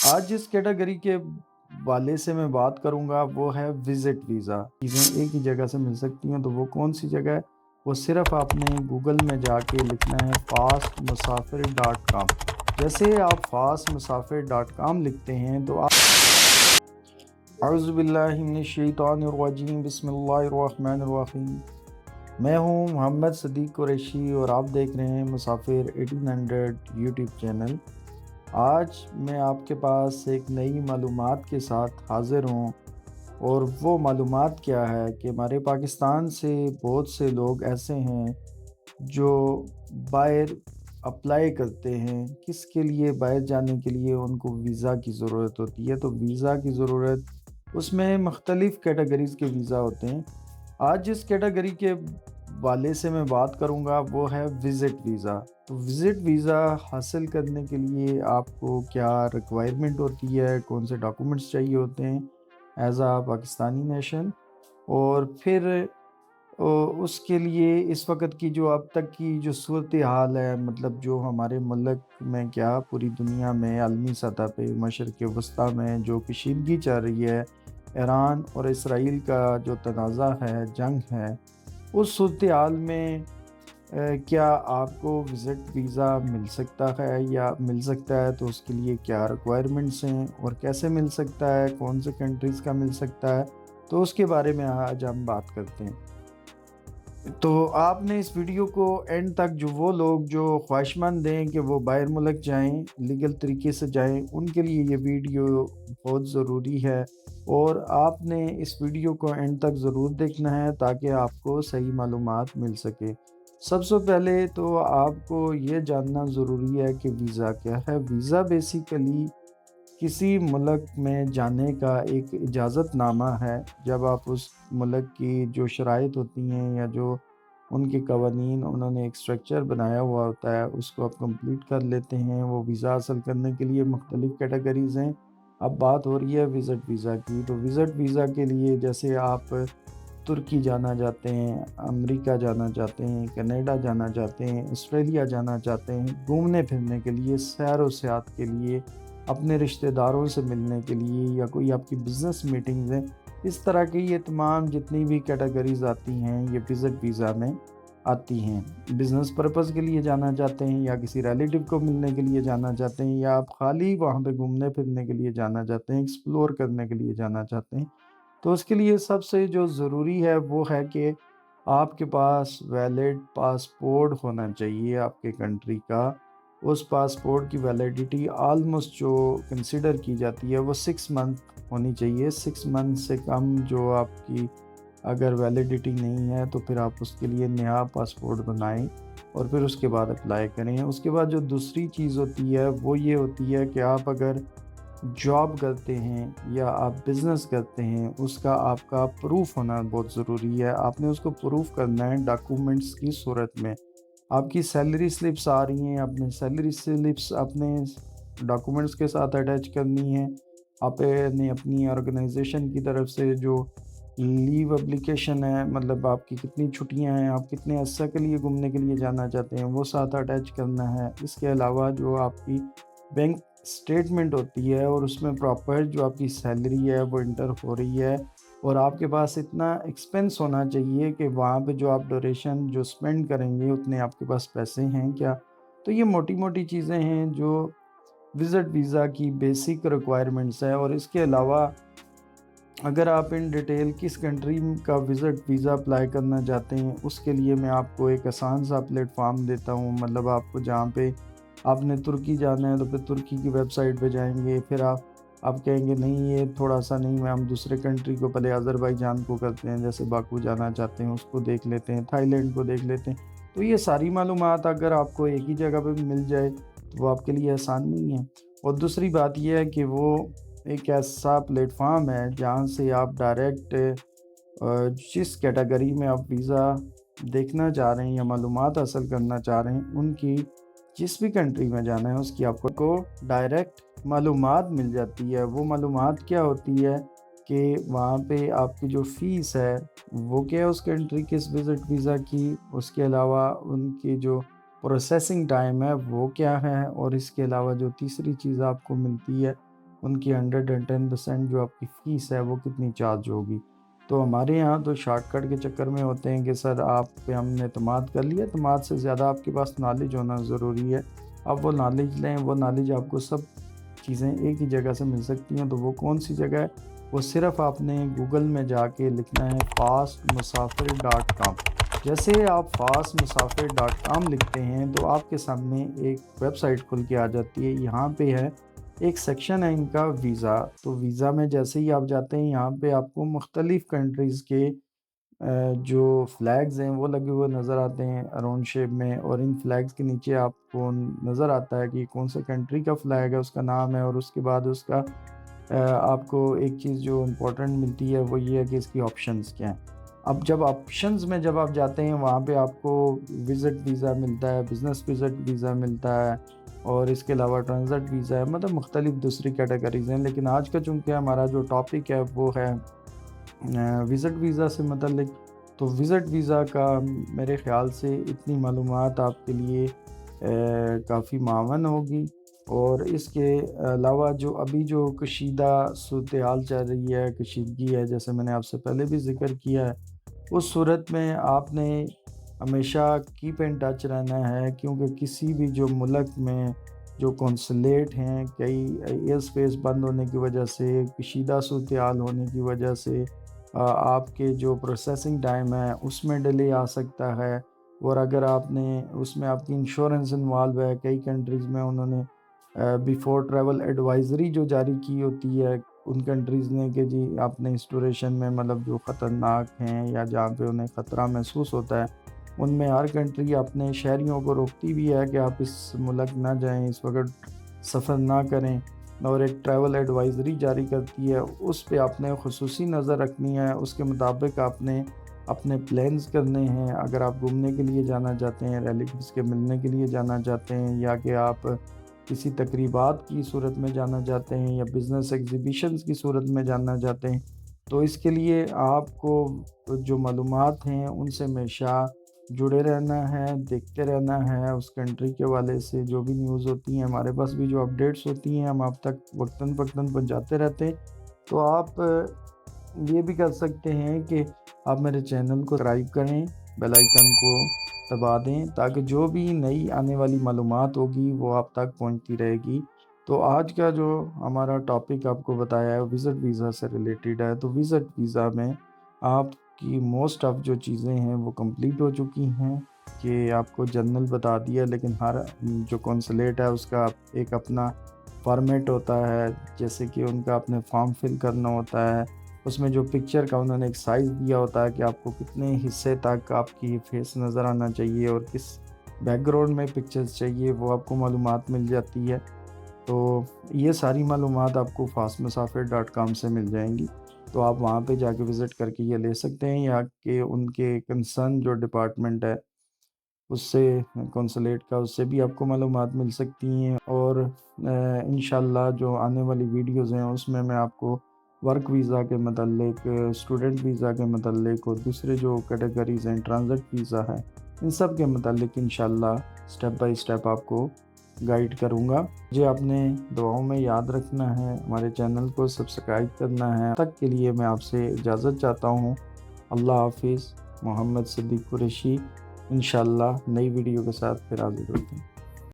آج جس کیٹیگری کے والے سے میں بات کروں گا وہ ہے وزٹ ویزا۔ چیزیں ایک ہی جگہ سے مل سکتی ہیں تو وہ کون سی جگہ ہے؟ وہ صرف آپ نے گوگل میں جا کے لکھنا ہے fastmusafir.com۔ جیسے آپ fastmusafir.com لکھتے ہیں تو آپ اعوذ باللہ من الشیطان الرجیم، بسم اللہ الرحمن الرحیم۔ میں ہوں محمد صدیق قریشی اور آپ دیکھ رہے ہیں مسافر 1800 یوٹیوب چینل۔ آج میں آپ کے پاس ایک نئی معلومات کے ساتھ حاضر ہوں، اور وہ معلومات کیا ہے کہ ہمارے پاکستان سے بہت سے لوگ ایسے ہیں جو باہر اپلائی کرتے ہیں۔ کس کے لیے؟ باہر جانے کے لیے ان کو ویزا کی ضرورت ہوتی ہے۔ تو ویزا کی ضرورت، اس میں مختلف کیٹیگریز کے ویزا ہوتے ہیں۔ آج جس کیٹیگری کے والے سے میں بات کروں گا وہ ہے وزٹ ویزا۔ تو وزٹ ویزا حاصل کرنے کے لیے آپ کو کیا ریکوائرمنٹ ہوتی ہے، کون سے ڈاکومنٹس چاہیے ہوتے ہیں ایز آ پاکستانی نیشن، اور پھر اس کے لیے اس وقت کی جو اب تک کی جو صورتحال ہے، مطلب جو ہمارے ملک میں کیا پوری دنیا میں عالمی سطح پہ مشرق وسطیٰ میں جو کشیدگی چل رہی ہے، ایران اور اسرائیل کا جو تنازع ہے، جنگ ہے، اس صورتحال میں کیا آپ کو وزٹ ویزا مل سکتا ہے یا مل سکتا ہے؟ تو اس کے لیے کیا ریکوائرمنٹس ہیں اور کیسے مل سکتا ہے، کون سے کنٹریز کا مل سکتا ہے، تو اس کے بارے میں آج ہم بات کرتے ہیں۔ تو آپ نے اس ویڈیو کو اینڈ تک، جو وہ لوگ جو خواہشمند ہیں کہ وہ باہر ملک جائیں، لیگل طریقے سے جائیں، ان کے لیے یہ ویڈیو بہت ضروری ہے، اور آپ نے اس ویڈیو کو اینڈ تک ضرور دیکھنا ہے تاکہ آپ کو صحیح معلومات مل سکے۔ سب سے پہلے تو آپ کو یہ جاننا ضروری ہے کہ ویزا کیا ہے۔ ویزا بیسیکلی کسی ملک میں جانے کا ایک اجازت نامہ ہے۔ جب آپ اس ملک کی جو شرائط ہوتی ہیں یا جو ان کے قوانین، انہوں نے ایک سٹرکچر بنایا ہوا ہوتا ہے، اس کو آپ کمپلیٹ کر لیتے ہیں۔ وہ ویزا حاصل کرنے کے لیے مختلف کیٹیگریز ہیں۔ اب بات ہو رہی ہے وزٹ ویزا کی، تو وزٹ ویزا کے لیے جیسے آپ ترکی جانا چاہتے ہیں، امریکہ جانا چاہتے ہیں، کینیڈا جانا چاہتے ہیں، آسٹریلیا جانا چاہتے ہیں، گھومنے پھرنے کے لیے، سیر و سیاحت کے لیے، اپنے رشتہ داروں سے ملنے کے لیے، یا کوئی آپ کی بزنس میٹنگز ہیں، اس طرح کی یہ تمام جتنی بھی کیٹیگریز آتی ہیں یہ وزٹ ویزا میں آتی ہیں۔ بزنس پرپس کے لیے جانا چاہتے ہیں، یا کسی ریلیٹیو کو ملنے کے لیے جانا چاہتے ہیں، یا آپ خالی وہاں پہ گھومنے پھرنے کے لیے جانا چاہتے ہیں، ایکسپلور کرنے کے لیے جانا چاہتے ہیں، تو اس کے لیے سب سے جو ضروری ہے وہ ہے کہ آپ کے پاس ویلڈ پاسپورٹ ہونا چاہیے آپ کے کنٹری کا۔ اس پاسپورٹ کی ویلیڈیٹی آلموسٹ جو کنسیڈر کی جاتی ہے وہ 6 منتھ ہونی چاہیے۔ 6 منتھ سے کم جو آپ کی اگر ویلیڈیٹی نہیں ہے تو پھر آپ اس کے لیے نیا پاسپورٹ بنائیں اور پھر اس کے بعد اپلائی کریں۔ اس کے بعد جو دوسری چیز ہوتی ہے وہ یہ ہوتی ہے کہ آپ اگر جاب کرتے ہیں یا آپ بزنس کرتے ہیں، اس کا آپ کا پروف ہونا بہت ضروری ہے۔ آپ نے اس کو پروف کرنا ہے ڈاکومنٹس کی صورت میں۔ آپ کی سیلری سلپس آ رہی ہیں، اپنے سیلری سلپس اپنے ڈاکومنٹس کے ساتھ اٹیچ کرنی ہے۔ آپ نے اپنی آرگنائزیشن کی طرف سے جو لیو اپلیکیشن ہے، مطلب آپ کی کتنی چھٹیاں ہیں، آپ کتنے عرصہ کے لیے گھومنے کے لیے جانا چاہتے ہیں، وہ ساتھ اٹیچ کرنا ہے۔ اس کے علاوہ جو آپ کی بینک سٹیٹمنٹ ہوتی ہے اور اس میں پراپر جو آپ کی سیلری ہے وہ انٹر ہو رہی ہے، اور آپ کے پاس اتنا ایکسپنس ہونا چاہیے کہ وہاں پہ جو آپ ڈوریشن جو سپینڈ کریں گے اتنے آپ کے پاس پیسے ہیں کیا۔ تو یہ موٹی موٹی چیزیں ہیں جو وزٹ ویزا کی بیسک ریکوائرمنٹس ہے۔ اور اس کے علاوہ اگر آپ ان ڈیٹیل کس کنٹری کا وزٹ ویزا اپلائی کرنا چاہتے ہیں، اس کے لیے میں آپ کو ایک آسان سا پلیٹ فارم دیتا ہوں۔ مطلب آپ کو جہاں پہ آپ نے ترکی جانا ہے تو پھر ترکی کی ویب سائٹ پہ جائیں گے، پھر آپ کہیں گے نہیں یہ تھوڑا سا نہیں، میں ہم دوسرے کنٹری کو پہلے آذربائیجان کو کرتے ہیں، جیسے باکو جانا چاہتے ہیں اس کو دیکھ لیتے ہیں، تھائی لینڈ کو دیکھ لیتے ہیں۔ تو یہ ساری معلومات اگر آپ کو ایک ہی جگہ پہ مل جائے تو وہ آپ کے لیے آسان نہیں ہے۔ اور دوسری بات یہ ہے کہ وہ ایک ایسا پلیٹ فارم ہے جہاں سے آپ ڈائریکٹ جس کیٹیگری میں آپ ویزا دیکھنا چاہ رہے ہیں یا معلومات حاصل کرنا چاہ رہے ہیں، ان کی جس بھی کنٹری میں جانا ہے اس کی آپ کو ڈائریکٹ معلومات مل جاتی ہے۔ وہ معلومات کیا ہوتی ہے کہ وہاں پہ آپ کی جو فیس ہے وہ کیا ہے اس کنٹری کے وزٹ ویزا کی، اس کے علاوہ ان کی جو پروسیسنگ ٹائم ہے وہ کیا ہے، اور اس کے علاوہ جو تیسری چیز آپ کو ملتی ہے ان کی 110% جو آپ کی فیس ہے وہ کتنی چارج ہوگی۔ تو ہمارے یہاں تو شارٹ کٹ کے چکر میں ہوتے ہیں کہ سر آپ پہ ہم نے اعتماد کر لیا، اعتماد سے زیادہ آپ کے پاس نالج ہونا ضروری ہے۔ آپ وہ نالج لیں، وہ نالج آپ کو سب چیزیں ایک ہی جگہ سے مل سکتی ہیں۔ تو وہ کون سی جگہ ہے؟ وہ صرف آپ نے گوگل میں جا کے لکھنا ہے fastmusafir.com۔ جیسے آپ fastmusafir.com لکھتے ہیں تو آپ کے سامنے ایک ویب سائٹ کھل کے آ جاتی ہے۔ یہاں پہ ہے ایک سیکشن ہے ان کا ویزا۔ تو ویزا میں جیسے ہی آپ جاتے ہیں یہاں پہ آپ کو مختلف کنٹریز کے جو فلیگز ہیں وہ لگے ہوئے نظر آتے ہیں اراؤنڈ شیپ میں، اور ان فلیگز کے نیچے آپ کو نظر آتا ہے کہ کون سا کنٹری کا فلیگ ہے، اس کا نام ہے، اور اس کے بعد اس کا آپ کو ایک چیز جو امپورٹنٹ ملتی ہے وہ یہ ہے کہ اس کی آپشنز کیا ہیں۔ اب جب آپشنز میں جب آپ جاتے ہیں وہاں پہ آپ کو وزٹ ویزا ملتا ہے، بزنس وزٹ ویزا ملتا ہے، اور اس کے علاوہ ٹرانزٹ ویزا ہے، مطلب مختلف دوسری کیٹیگریز ہیں۔ لیکن آج کا چونکہ ہمارا جو ٹاپک ہے وہ ہے وزٹ ویزا سے متعلق، تو وزٹ ویزا کا میرے خیال سے اتنی معلومات آپ کے لیے کافی معاون ہوگی۔ اور اس کے علاوہ جو ابھی جو کشیدہ صورتحال چل رہی ہے، کشیدگی ہے، جیسے میں نے آپ سے پہلے بھی ذکر کیا ہے، اس صورت میں آپ نے ہمیشہ کیپ ان ٹچ رہنا ہے، کیونکہ کسی بھی جو ملک میں جو کونسلیٹ ہیں، کئی ایئر اسپیس بند ہونے کی وجہ سے، کشیدہ صورتحال ہونے کی وجہ سے آپ کے جو پروسیسنگ ٹائم ہے اس میں ڈیلے آ سکتا ہے۔ اور اگر آپ نے اس میں آپ کی انشورنس انوالو ہے، کئی کنٹریز میں انہوں نے بیفور ٹریول ایڈوائزری جو جاری کی ہوتی ہے ان کنٹریز نے کہ جی آپ نے اس ڈوریشن میں مطلب جو خطرناک ہیں یا جہاں پہ انہیں خطرہ محسوس ہوتا ہے ان میں ہر کنٹری اپنے شہریوں کو روکتی بھی ہے کہ آپ اس ملک نہ جائیں، اس وقت سفر نہ کریں، اور ایک ٹریول ایڈوائزری جاری کرتی ہے، اس پہ آپ نے خصوصی نظر رکھنی ہے۔ اس کے مطابق آپ نے اپنے پلانز کرنے ہیں۔ اگر آپ گھومنے کے لیے جانا چاہتے ہیں، ریلیٹیوز کے ملنے کے لیے جانا چاہتے ہیں، یا کہ آپ کسی تقریبات کی صورت میں جانا چاہتے ہیں، یا بزنس ایگزیبیشنز کی صورت میں جانا چاہتے ہیں، تو اس کے لیے آپ کو جو معلومات ہیں ان سے ہمیشہ جڑے رہنا ہے، دیکھتے رہنا ہے۔ اس کنٹری کے حوالے سے جو بھی نیوز ہوتی ہیں، ہمارے پاس بھی جو اپڈیٹس ہوتی ہیں ہم آپ تک وقتاً فوقتاً پہنچاتے رہتے ہیں۔ تو آپ یہ بھی کر سکتے ہیں کہ آپ میرے چینل کو سبسکرائب کریں، بیل آئیکن کو دبا دیں، تاکہ جو بھی نئی آنے والی معلومات ہوگی وہ آپ تک پہنچتی رہے گی۔ تو آج کا جو ہمارا ٹاپک آپ کو بتایا ہے وزٹ ویزا سے ریلیٹڈ ہے۔ تو وزٹ ویزا میں آپ کی موسٹ آف جو چیزیں ہیں وہ کمپلیٹ ہو چکی ہیں، کہ آپ کو جنرل بتا دیا، لیکن ہر جو کونسلیٹ ہے اس کا ایک اپنا فارمیٹ ہوتا ہے، جیسے کہ ان کا اپنے فارم فل کرنا ہوتا ہے، اس میں جو پکچر کا انہوں نے ایک سائز دیا ہوتا ہے کہ آپ کو کتنے حصے تک آپ کی فیس نظر آنا چاہیے اور کس بیک گراؤنڈ میں پکچرز چاہیے، وہ آپ کو معلومات مل جاتی ہے۔ تو یہ ساری معلومات آپ کو fastmusafir.com سے مل جائیں گی۔ تو آپ وہاں پہ جا کے وزٹ کر کے یہ لے سکتے ہیں، یا کہ ان کے کنسرن جو ڈپارٹمنٹ ہے اس سے، کونسلیٹ کا، اس سے بھی آپ کو معلومات مل سکتی ہیں۔ اور انشاءاللہ جو آنے والی ویڈیوز ہیں اس میں میں آپ کو ورک ویزا کے متعلق، اسٹوڈنٹ ویزا کے متعلق، اور دوسرے جو کیٹیگریز ہیں، ٹرانزٹ ویزا ہے، ان سب کے متعلق انشاءاللہ سٹیپ بائی سٹیپ آپ کو گائیڈ کروں گا۔ مجھے آپ نے دعاؤں میں یاد رکھنا ہے، ہمارے چینل کو سبسکرائب کرنا ہے۔ تک کے لیے میں آپ سے اجازت چاہتا ہوں۔ اللہ حافظ۔ محمد صدیق قریشی۔ انشاءاللہ نئی ویڈیو کے ساتھ پھر حاضر ہوتے ہیں۔